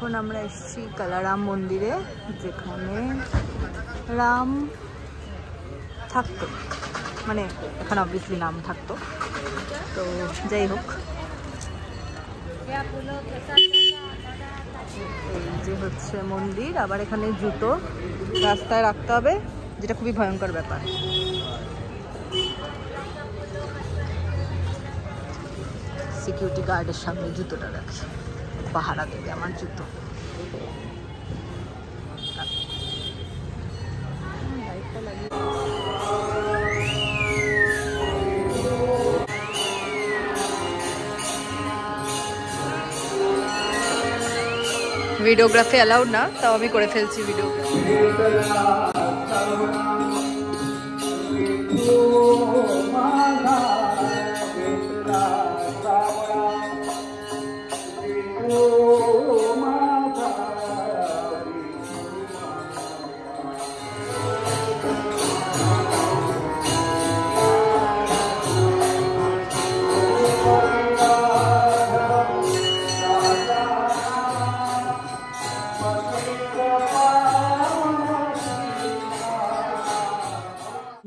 এখন আমরা এসেছি কালারাম মন্দিরে, যেখানে রাম থাকতো, মানে এখানে অবভিয়াসলি নাম থাকতো। তো যাই হোক, এই যে হচ্ছে মন্দির। আবার এখানে জুতো রাস্তায় রাখতে হবে, যেটা খুবই ভয়ঙ্কর ব্যাপার। সিকিউরিটি গার্ডের সামনে জুতোটা রাখি, পাহারা দেবে আমার জুতো। ভিডিওগ্রাফি অ্যালাউড না, তাও আমি করে ফেলছি ভিডিও।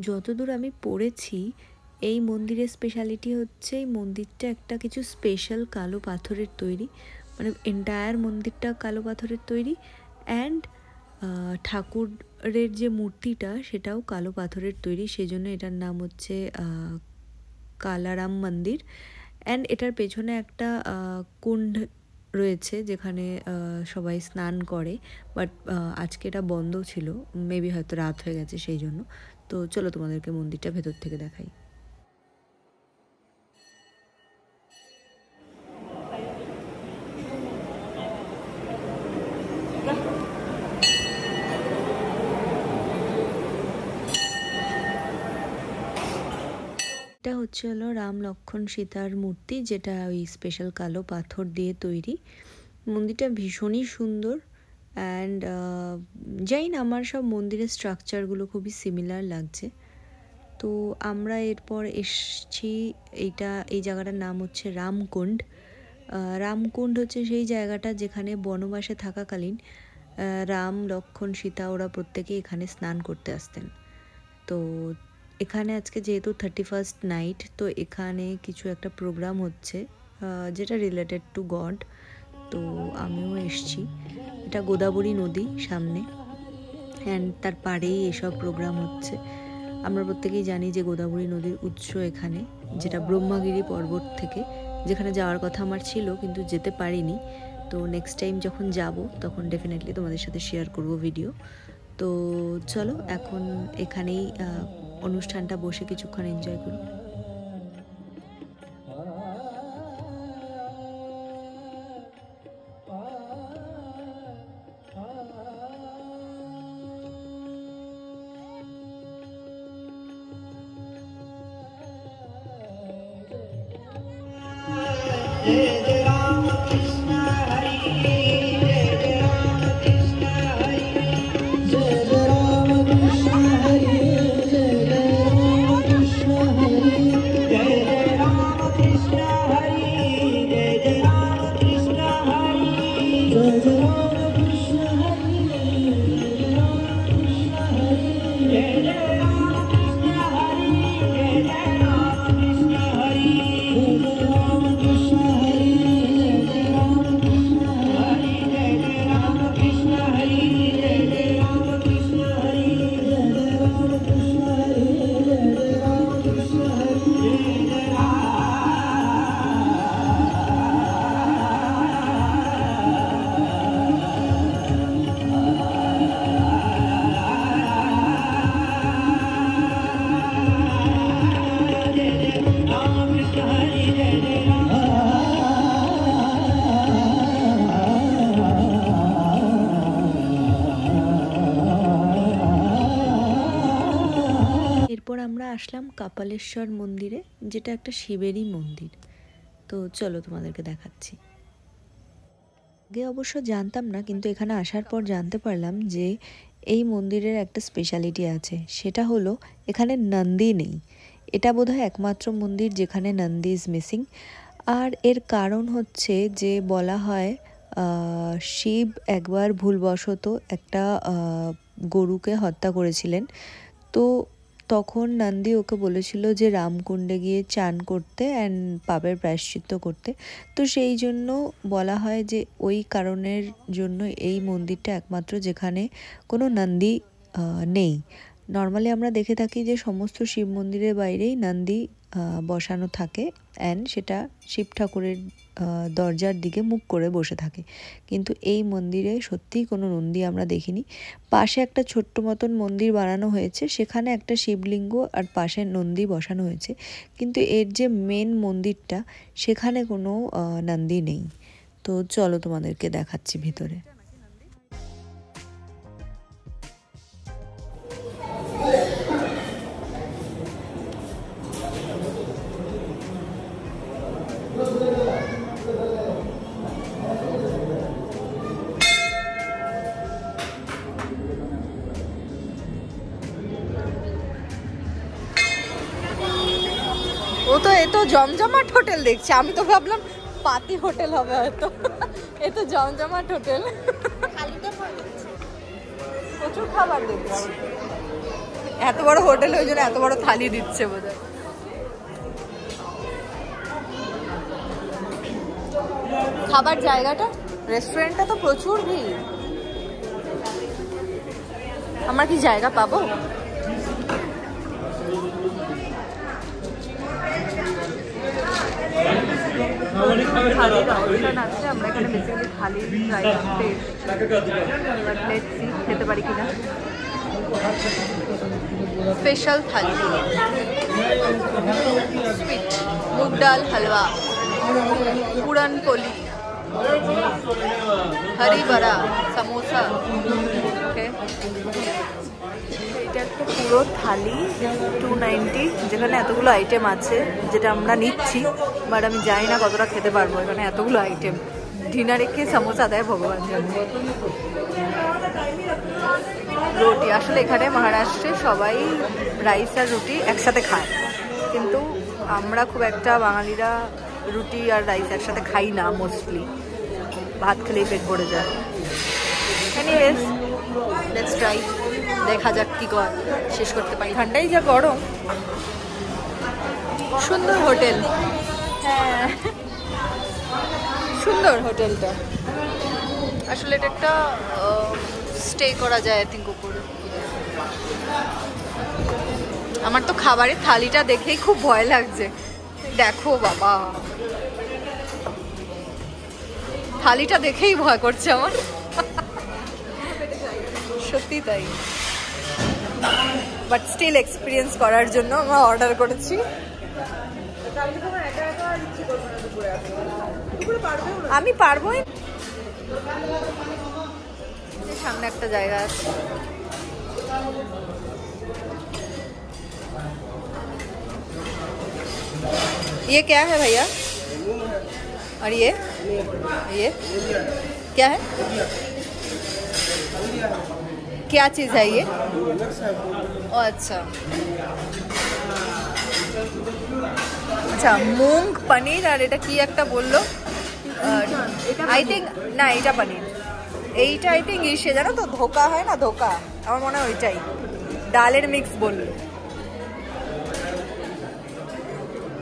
যতদূর আমি পড়েছি, এই মন্দিরের স্পেশালিটি হচ্ছে এই মন্দিরটা একটা কিছু স্পেশাল কালো পাথরের তৈরি, মানে এন্টায়ার মন্দিরটা কালো পাথরের তৈরি। অ্যান্ড ঠাকুরের যে মূর্তিটা সেটাও কালো পাথরের তৈরি, সেজন্য এটার নাম হচ্ছে কালারাম মন্দির। অ্যান্ড এটার পেছনে একটা কুণ্ড রয়েছে, যেখানে সবাই স্নান করে, বাট আজকে এটা বন্ধ ছিল, মেবি হয়তো রাত হয়ে গেছে সেই জন্য। তো চলো তোমাদেরকে মন্দিরটা ভেতর থেকে দেখাই। এটা হচ্ছে হলো রাম লক্ষ্মণ সীতার মূর্তি, যেটা ওই স্পেশাল কালো পাথর দিয়ে তৈরি। মন্দিরটা ভীষণই সুন্দর। অ্যান্ড জানি না, আমার সব মন্দিরের স্ট্রাকচারগুলো খুবই সিমিলার লাগছে। তো আমরা এরপর এসছি, এই জায়গাটার নাম হচ্ছে রামকুণ্ড। রামকুণ্ড হচ্ছে সেই জায়গাটা যেখানে বনবাসে থাকাকালীন রাম লক্ষ্মণ সীতা ওরা প্রত্যেকেই এখানে স্নান করতে আসতেন। তো এখানে আজকে যেহেতু 31st নাইট, তো এখানে কিছু একটা প্রোগ্রাম হচ্ছে যেটা রিলেটেড টু গড। তো আমিও এসছি। এটা গোদাবরী নদী সামনে, অ্যান্ড তার পাড়েই এসব প্রোগ্রাম হচ্ছে। আমরা প্রত্যেকেই জানি যে গোদাবরী নদীর উৎস এখানে, যেটা ব্রহ্মগিরি পর্বত থেকে, যেখানে যাওয়ার কথা আমার ছিল কিন্তু যেতে পারিনি। তো নেক্সট টাইম যখন যাব তখন ডেফিনেটলি তোমাদের সাথে শেয়ার করব ভিডিও। তো চলো এখন এখানেই অনুষ্ঠানটা বসে কিছুক্ষণ এনজয় করি। এরপর আমরা আসলাম কপালেশ্বর মন্দিরে, যেটা একটা শিবেরই মন্দির। তো চলো তোমাদেরকে দেখাচ্ছি। আগে অবশ্য জানতাম না, কিন্তু এখানে আসার পর জানতে পারলাম যে এই মন্দিরের একটা স্পেশালিটি আছে। সেটা হলো এখানে নন্দী নেই। এটা বোধহয় একমাত্র মন্দির যেখানে নন্দী ইজ মিসিং। আর এর কারণ হচ্ছে যে বলা হয় শিব একবার ভুলবশত একটা গরুকে হত্যা করেছিলেন। তো তখন নন্দী ওকে বলেছিল যে রামকুণ্ডে গিয়ে চান করতে অ্যান্ড পাপের প্রায়শ্চিত্ত করতে। তো সেই জন্য বলা হয় যে ওই কারণের জন্য এই মন্দিরটা একমাত্র যেখানে কোনো নন্দী নেই। নর্মালি আমরা দেখে থাকি যে সমস্ত শিব মন্দিরের বাইরেই নন্দী বসানো থাকে অ্যান্ড সেটা শিব ঠাকুরের দরজার দিকে মুখ করে বসে থাকে, কিন্তু এই মন্দিরে সত্যিই কোনো নন্দী আমরা দেখিনি। পাশে একটা ছোট্ট মতন মন্দির বানানো হয়েছে, সেখানে একটা শিবলিঙ্গ আর পাশে নন্দী বসানো হয়েছে, কিন্তু এর যে মেন মন্দিরটা সেখানে কোনো নন্দী নেই। তো চলো তোমাদেরকে দেখাচ্ছি ভিতরে। ও তো এ তো জমজমাট হোটেল দেখছি, আমি তো ভাবলাম পাতি হোটেল হবে হয়তো। এ তো জমজমাট হোটেল, প্রচুর খাবার দেখছি। এত বড় হোটেল ওই জন্য এত বড় থালি দিচ্ছে বোধহয়। খাবার জায়গাটা, রেস্টুরেন্টটা তো প্রচুর ভিড়। আমরা কি জায়গা পাবো? থালির অপশন আছে, আমরা এখানে বেসিক্যালি থালি ট্রাই করতে এসেছি, খেতে পারি কিনা। স্পেশাল থালি, সুইট মুগ ডাল হালুয়া, পুরান পোলি, হরি বড়া, সমোসা। ওকে, এটা একটা পুরো থালি 290, যেখানে এতগুলো আইটেম আছে, যেটা আমরা নিচ্ছি, বাট আমি জানি না কতটা খেতে পারবো। এখানে এতগুলো আইটেম, ডিনারে খেয়ে সমোসা দেয় ভগবান জানে। রুটি, আসলে এখানে মহারাষ্ট্রে সবাই রাইস আর রুটি একসাথে খায়, কিন্তু আমরা খুব একটা বাঙালিরা রুটি আর রাইস একসাথে খাই না, মোস্টলি ভাত খেলেই পেট ভরে যায়। এনিওয়েজ লেটস ট্রাই, দেখা যাক কি শেষ করতে পারি। ঠান্ডাই যা গরম। সুন্দর হোটেল, হ্যাঁ সুন্দর হোটেলটা। আসলে এটা একটা স্টে করা যায় আই থিঙ্ক উপরে। আমার তো খাবারের থালিটা দেখেই খুব ভয় লাগছে। দেখো বাবা, থালিটা দেখেই ভয় করছে আমার, সত্যি তাই। বাট স্টিল এক্সপিরিয়েন্স করার জন্য আমরা অর্ডার করেছি। আমি পারবোই। সামনে একটা জায়গা আছে, ये क्या है भैया? और ये क्या है? क्या चीज़ है ये? ओ अच्छा अच्छा, मूंग पनीर আর এটা কি একটা বললো, আই থিঙ্ক না এটা পনির, এইটা আই থিঙ্ক ইসে জানো তো ধোকা হয় না, ধোকা আমার মনে হয় ওইটাই, ডালের মিক্স বললো।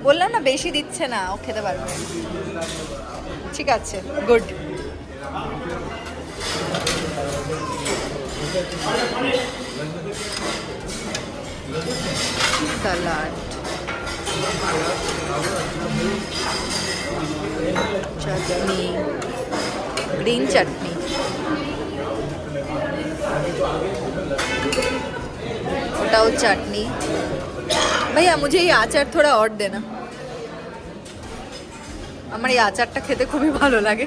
বললাম না বেশি দিচ্ছে না, ও খেতে পারবে। ঠিক আছে, গুড। সালাড, চাটনি, গ্রিন চাটনি, ওটাও চাটনি। भैया मुझे ये आचार थोड़ा और देना, আমার এই আচারটা খেতে খুবই ভালো লাগে।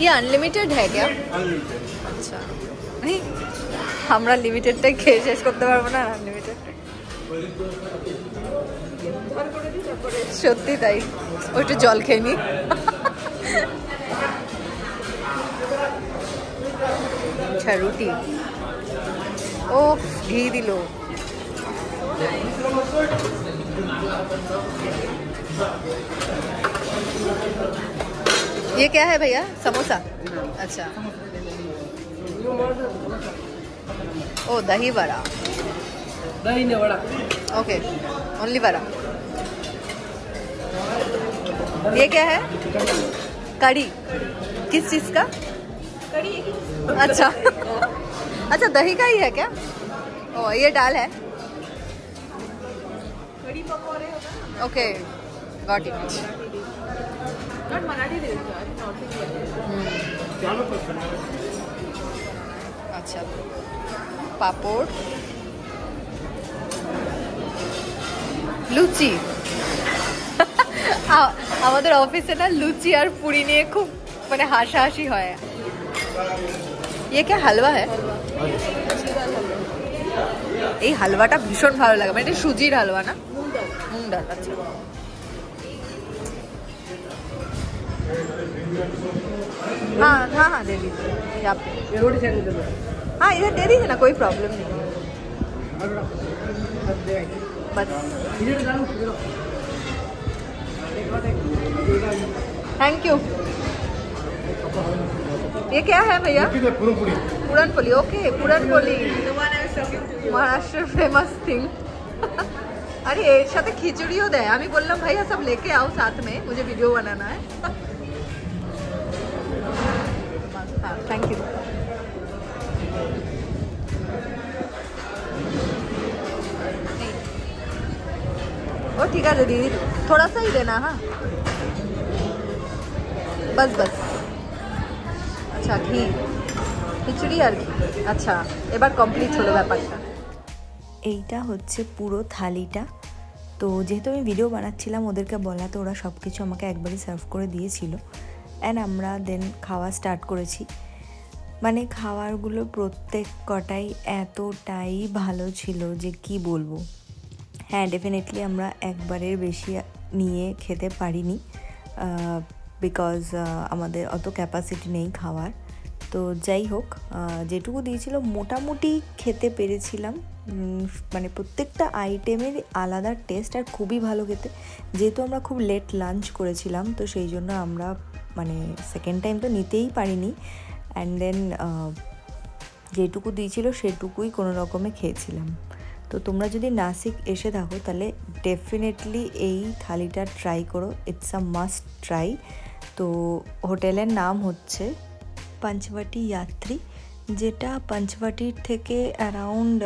ये अनलिमिटेड है क्या? अच्छा नहीं, আমরা লিমিটেডটাই খেয়ে শেষ করতে পারবো না, আনলিমিটেড। সত্যি তাই, ওইটা জল খেয়ে নি। আচ্ছা রুটি, ও ঘি দিল। ये क्या है भैया? समोसा? अच्छा। ओ दही वड़ा। दही ने वड़ा। Okay, only vada. ये क्या है? कड़ी। किस चीज का? कड़ी। अच्छा। अच्छा, दही का ही है क्या? ओ, ये दाल है। कड़ी पकौड़े होता है ना। Okay, got it. Not Marathi दे दो यार, नॉट इंडियन। अच्छा, पापड़, লুচি। আমাদের অফিসে না লুচি আর পুরি নিয়ে খুব মানে হাসাহাসি হয়। ये क्या हलवा है? এই হালুয়াটা ভীষণ ভালো লাগে, মানে এটা সুজির হালুয়া না? মুগ ডাল। আচ্ছা, हाँ हाँ हाँ, दे दीजिए यहाँ पे। ये रोटी सेट दे दो। हाँ, इधर दे दीजिए ना, कोई प्रॉब्लम नहीं है। बस, इधर डालो, इधर। Thank you. ये क्या है भैया? Puran poli. Okay, puran poli, Maharashtra famous thing. अरे এর সাথে খিচুড়িও দেয়। আমি বললাম ভাইয়া सब लेके आओ साथ में, मुझे वीडियो बनाना है। हाँ, थैंक यू। ओ ठीक है दीदी, थोड़ा सा ही देना। हाँ बस बस। अच्छा, ঘি, খিচুড়ি আর ঘি। আচ্ছা, এবার কমপ্লিট হলো ব্যাপারটা। এইটা হচ্ছে পুরো থালিটা। তো যেহেতু আমি ভিডিও বানাচ্ছিলাম, ওদেরকে বলা, তো ওরা সব কিছু আমাকে একবারই সার্ভ করে দিয়েছিল। অ্যান্ড আমরা দেন খাওয়া স্টার্ট করেছি। মানে খাবারগুলো প্রত্যেক কটাই এতটাই ভালো ছিল যে কি বলবো। হ্যাঁ, ডেফিনেটলি আমরা একবারের বেশি নিয়ে খেতে পারিনি, বিকজ আমাদের অত ক্যাপাসিটি নেই খাওয়ার। তো যাই হোক, যেটুকু দিয়েছিল মোটামুটি খেতে পেরেছিলাম। মানে প্রত্যেকটা আইটেমের আলাদা টেস্ট আর খুবই ভালো খেতে। যেহেতু আমরা খুব লেট লাঞ্চ করেছিলাম, তো সেই জন্য আমরা মানে সেকেন্ড টাইম তো নিতেই পারিনি। অ্যান্ড দেন যেটুকু দিয়েছিল সেটুকুই কোনো রকমে খেয়েছিলাম। তো তোমরা যদি নাসিক এসে থাকো তাহলে ডেফিনেটলি এই থালিটা ট্রাই করো, ইটস আ মাস্ট ট্রাই। তো হোটেলের নাম হচ্ছে পঞ্চবটি যাত্রী, যেটা পঞ্চবটির থেকে অ্যারাউন্ড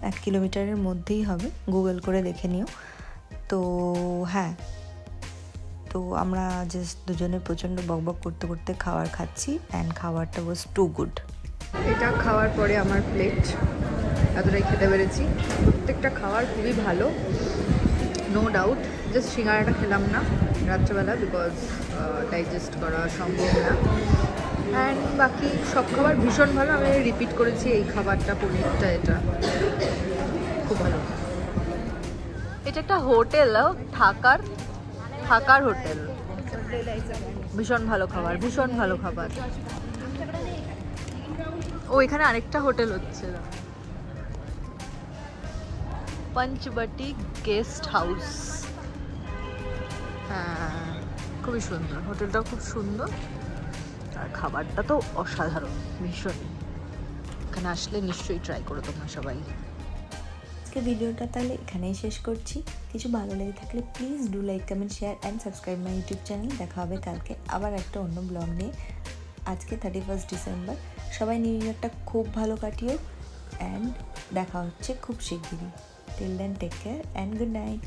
1 কিলোমিটারের মধ্যেই হবে, গুগল করে দেখে নিও। তো হ্যাঁ, তো আমরা জাস্ট দুজনে প্রচণ্ড বকবক করতে করতে খাবার খাচ্ছি, অ্যান্ড খাবারটা ওয়াজ টু গুড। এটা খাওয়ার পরে আমার প্লেট, এতটাই খেতে পেরেছি। প্রত্যেকটা খাবার খুবই ভালো, নো ডাউট। জাস্ট সিঙ্গাড়াটা খেলাম না রাত্রেবেলা, বিকজ ডাইজেস্ট করা সম্ভব না। অ্যান্ড বাকি সব খাবার ভীষণ ভালো। আমি রিপিট করেছি এই খাবারটা, পনিরটা, এটা খুব ভালো। এটা একটা হোটেল, থাকার হোটেল। ভীষণ ভালো খাবার, ভীষণ ভালো খাবার। ও, এখানে আরেকটা হোটেল হচ্ছে, পঞ্চবটি গেস্ট হাউস। হ্যাঁ, খুবই সুন্দর, হোটেলটাও খুব সুন্দর, আর খাবারটা তো অসাধারণ, ভীষণ। এখানে আসলে নিশ্চয়ই ট্রাই করো তোমরা সবাই। আজকে ভিডিওটা তাহলে এখানেই শেষ করছি। কিছু ভালো লেগে থাকলে please do like, comment, share and subscribe my YouTube channel. দেখা হবে কালকে আবার একটা অন্য ব্লগ নিয়ে। আজকে 31 ডিসেম্বর। সবাই নিউ ইয়ারটা খুব ভালো কাটিও, অ্যান্ড দেখা হচ্ছে খুব শিগগিরই। Till then take care and good night.